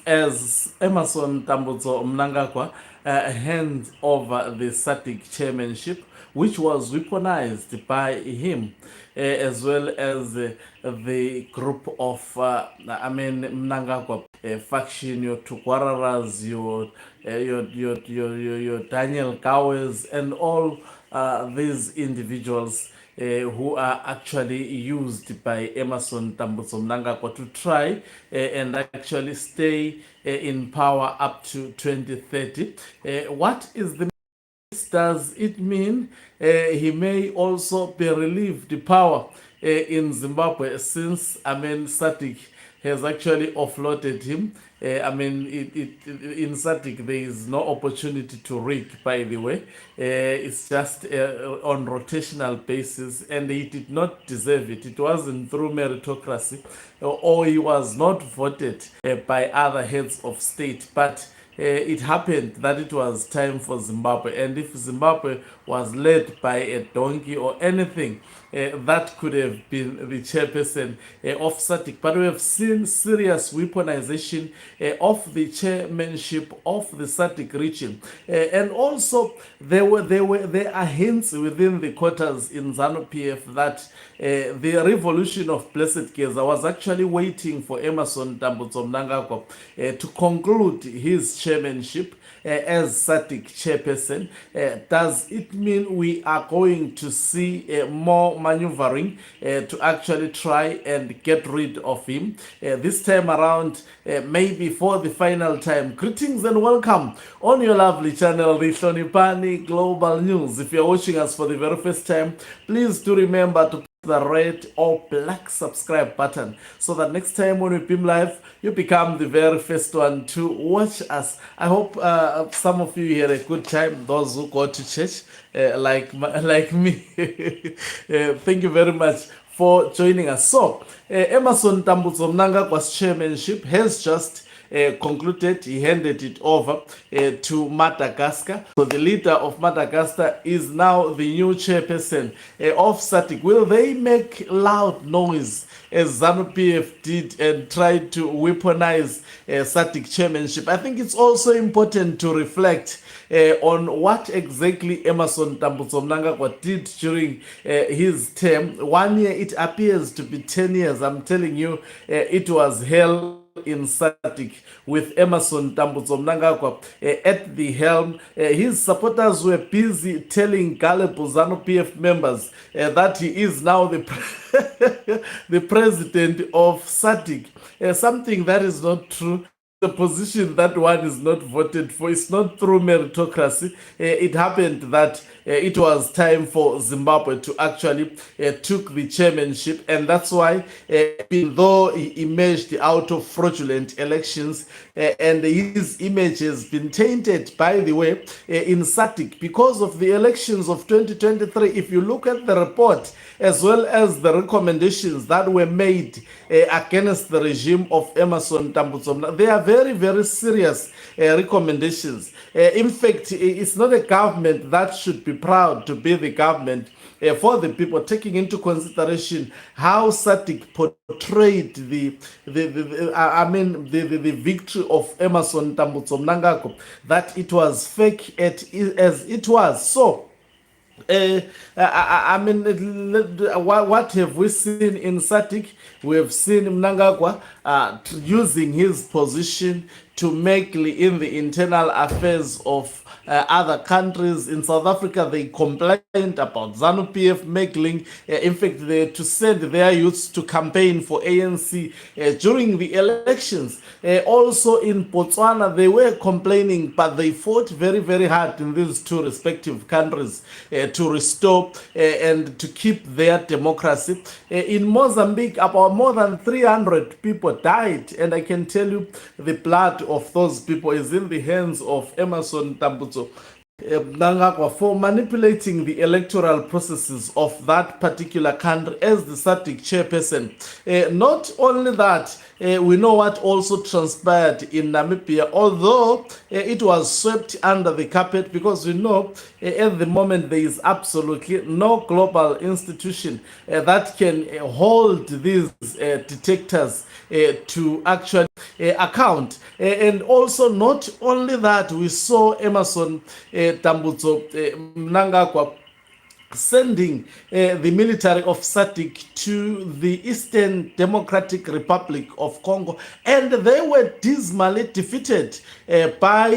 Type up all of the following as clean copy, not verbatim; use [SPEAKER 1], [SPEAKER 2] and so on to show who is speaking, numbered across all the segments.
[SPEAKER 1] as Emerson Tambutso Mnangagwa hands over the SADC chairmanship, which was weaponized by him, as well as the group of, Mnangagwa faction, your Tukwararas, your Daniel Gowes, and all these individuals who are actually used by Emerson Tambutso Mnangagwa to try and actually stay in power up to 2030. What is the does it mean he may also be relieved power in Zimbabwe since SADC has actually offloaded him? In SADC there is no opportunity to rig, by the way. It's just on rotational basis, and he did not deserve it. It wasn't through meritocracy, or he was not voted by other heads of state, but it happened that it was time for Zimbabwe, and if Zimbabwe was led by a donkey or anything, that could have been the chairperson of SADC. But we have seen serious weaponization of the chairmanship of the SADC region, and also there are hints within the quarters in ZANU PF that the revolution of Blessed Geza was actually waiting for Emerson Tambutso Mnangagwa to conclude his chairmanship as SADC chairperson. Does it mean we are going to see more maneuvering to actually try and get rid of him this time around, maybe for the final time? Greetings and welcome on your lovely channel, Rihlonipani Global News. If you're watching us for the very first time, please do remember to the red or black subscribe button so that next time when we beam live, you become the very first one to watch us. I hope some of you had a good time, those who go to church like me. Thank you very much for joining us. So Emerson Tambutso Mnangagwa's chairmanship has just concluded. He handed it over to Madagascar. So the leader of Madagascar is now the new chairperson of SADC. Will they make loud noise as ZANU PF did and tried to weaponize SADC chairmanship? I think it's also important to reflect on what exactly Emerson Tambutso Mnangagwa did during his term. 1 year, it appears to be 10 years. I'm telling you, it was hell in SADC with Emerson Tambutso Mnangagwa at the helm. His supporters were busy telling gullible ZANU PF members that he is now the the president of SADC, something that is not true. The position that one is not voted for is not through meritocracy. It happened that it was time for Zimbabwe to actually took the chairmanship, and that's why, even though he emerged out of fraudulent elections, and his image has been tainted, by the way, in SADC because of the elections of 2023. If you look at the report as well as the recommendations that were made against the regime of Emerson Tambutso, they are very, very serious recommendations. In fact, it's not a government that should be proud to be the government for the people, taking into consideration how SADC portrayed the victory of Emerson Tambutso Mnangagwa, that it was fake as it was. So what have we seen in SADC? We have seen Mnangagwa using his position to meddle in the internal affairs of other countries. In South Africa, they complained about ZANU PF meddling. In fact, they to send their youths to campaign for ANC during the elections. Also in Botswana, they were complaining, but they fought very, very hard in these two respective countries to restore and to keep their democracy. In Mozambique, about more than 300 people died, and I can tell you the blood of those people is in the hands of Emerson Tambutso Mnangagwa for manipulating the electoral processes of that particular country as the SADC chairperson. Not only that, we know what also transpired in Namibia, although it was swept under the carpet, because we know at the moment there is absolutely no global institution that can hold these detectors to actually account. And also, not only that, we saw Emerson Mnangagwa sending the military of SADC to the Eastern Democratic Republic of Congo, and they were dismally defeated by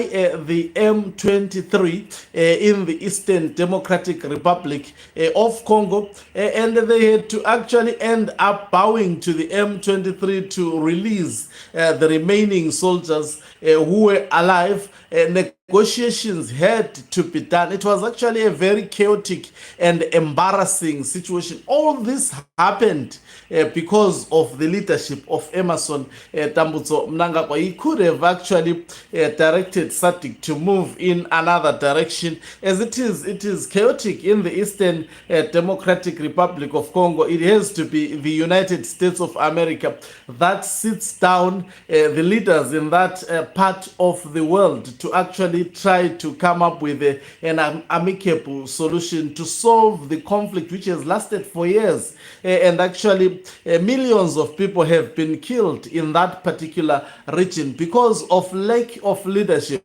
[SPEAKER 1] the M23 in the Eastern Democratic Republic of Congo, and they had to actually end up bowing to the M23 to release the remaining soldiers who were alive. Negotiations had to be done. It was actually a very chaotic and embarrassing situation. All this happened because of the leadership of Emerson Mnangagwa. He could have actually directed SADC to move in another direction. As it is chaotic in the Eastern Democratic Republic of Congo. It has to be the United States of America that sits down the leaders in that part of the world to actually try to come up with an amicable solution to solve the conflict which has lasted for years. And actually, millions of people have been killed in that particular region because of lack of leadership.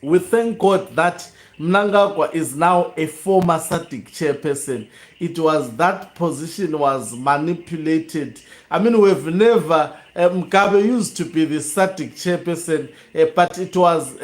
[SPEAKER 1] We thank God that Mnangagwa is now a former SADC chairperson. It was that position was manipulated. I mean, we've never, Mugabe used to be the SADC chairperson, but it was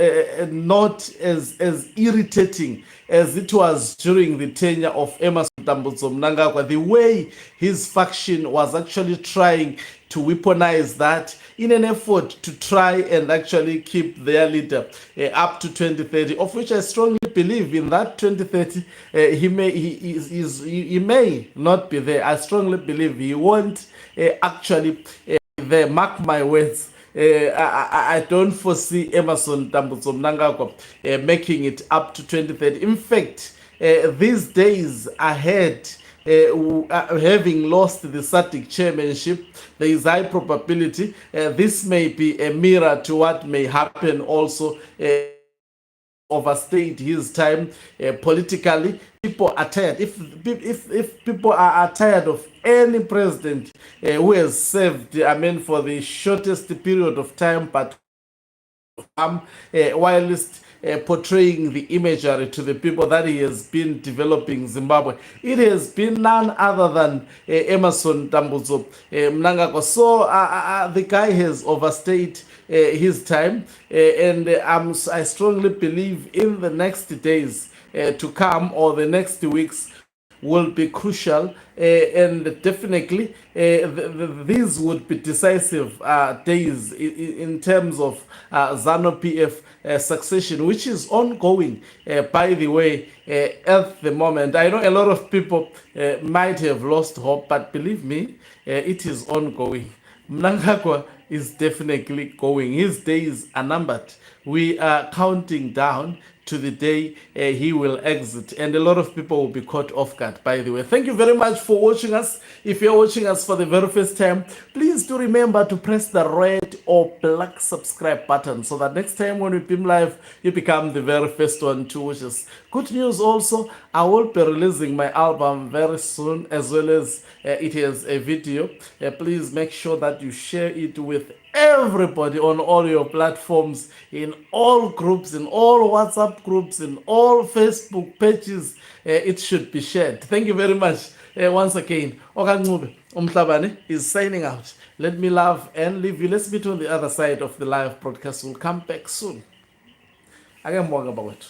[SPEAKER 1] not as irritating as it was during the tenure of Emerson Mnangagwa. The way his faction was actually trying to weaponize that in an effort to try and actually keep their leader up to 2030, of which I strongly believe in that 2030 he may not be there. I strongly believe he won't actually there. Mark my words. I don't foresee Emerson Mnangagwa making it up to 2030. In fact, these days ahead, having lost the SADC chairmanship, there is high probability this may be a mirror to what may happen also. Overstayed his time politically. People are tired. If people are tired of any president who has served, I mean, for the shortest period of time, but whilst portraying the imagery to the people that he has been developing Zimbabwe, it has been none other than Emerson Mnangagwa. So the guy has overstayed his time, and I strongly believe in the next days to come, or the next weeks, will be crucial, and definitely these would be decisive days in terms of ZANU PF succession, which is ongoing, by the way, at the moment. I know a lot of people might have lost hope, but believe me, it is ongoing. Mnangagwa is definitely going. His days are numbered. We are counting down to the day he will exit, and a lot of people will be caught off guard, by the way. Thank you very much for watching us. If you're watching us for the very first time, please do remember to press the red or black subscribe button so that next time when we beam live, you become the very first one to watch us. Good news also, I will be releasing my album very soon, as well as it has a video. Please make sure that you share it with everybody on all your platforms, in all groups, in all WhatsApp groups, in all Facebook pages. It should be shared. Thank you very much. Once again, Okancube Umhlabane is signing out. Let me love and leave you. Let's meet on the other side of the live broadcast. We'll come back soon. Akembonga bakwethu.